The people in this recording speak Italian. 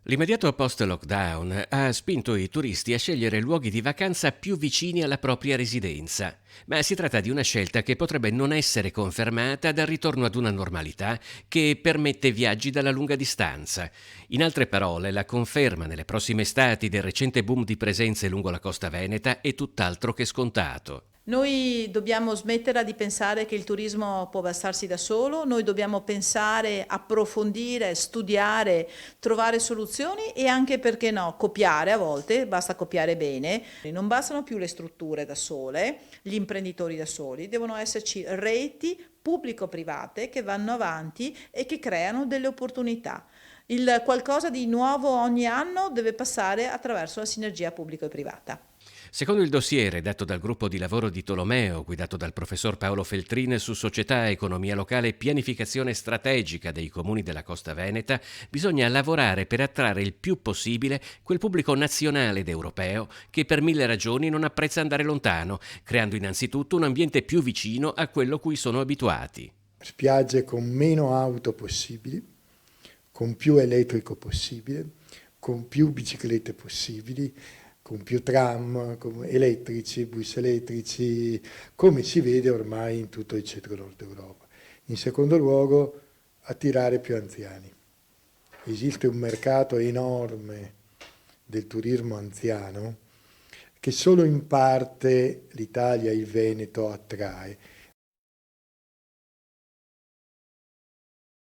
L'immediato post-lockdown ha spinto i turisti a scegliere luoghi di vacanza più vicini alla propria residenza, ma si tratta di una scelta che potrebbe non essere confermata dal ritorno ad una normalità che permette viaggi dalla lunga distanza. In altre parole, la conferma nelle prossime estati del recente boom di presenze lungo la costa veneta è tutt'altro che scontato. Noi dobbiamo smetterla di pensare che il turismo può bastarsi da solo, noi dobbiamo pensare, approfondire, studiare, trovare soluzioni e anche, perché no, copiare a volte, basta copiare bene. Non bastano più le strutture da sole, gli imprenditori da soli, devono esserci reti pubblico-private che vanno avanti e che creano delle opportunità. Il qualcosa di nuovo ogni anno deve passare attraverso la sinergia pubblico e privata. Secondo il dossier redatto dal gruppo di lavoro di Tolomeo, guidato dal professor Paolo Feltrin su società, economia locale e pianificazione strategica dei comuni della Costa Veneta, bisogna lavorare per attrarre il più possibile quel pubblico nazionale ed europeo che per mille ragioni non apprezza andare lontano, creando innanzitutto un ambiente più vicino a quello cui sono abituati. Spiagge con meno auto possibili, con più elettrico possibile, con più biciclette possibili, con più tram elettrici, bus elettrici, come si vede ormai in tutto il centro-nord Europa. In secondo luogo, attirare più anziani. Esiste un mercato enorme del turismo anziano che solo in parte l'Italia e il Veneto attrae.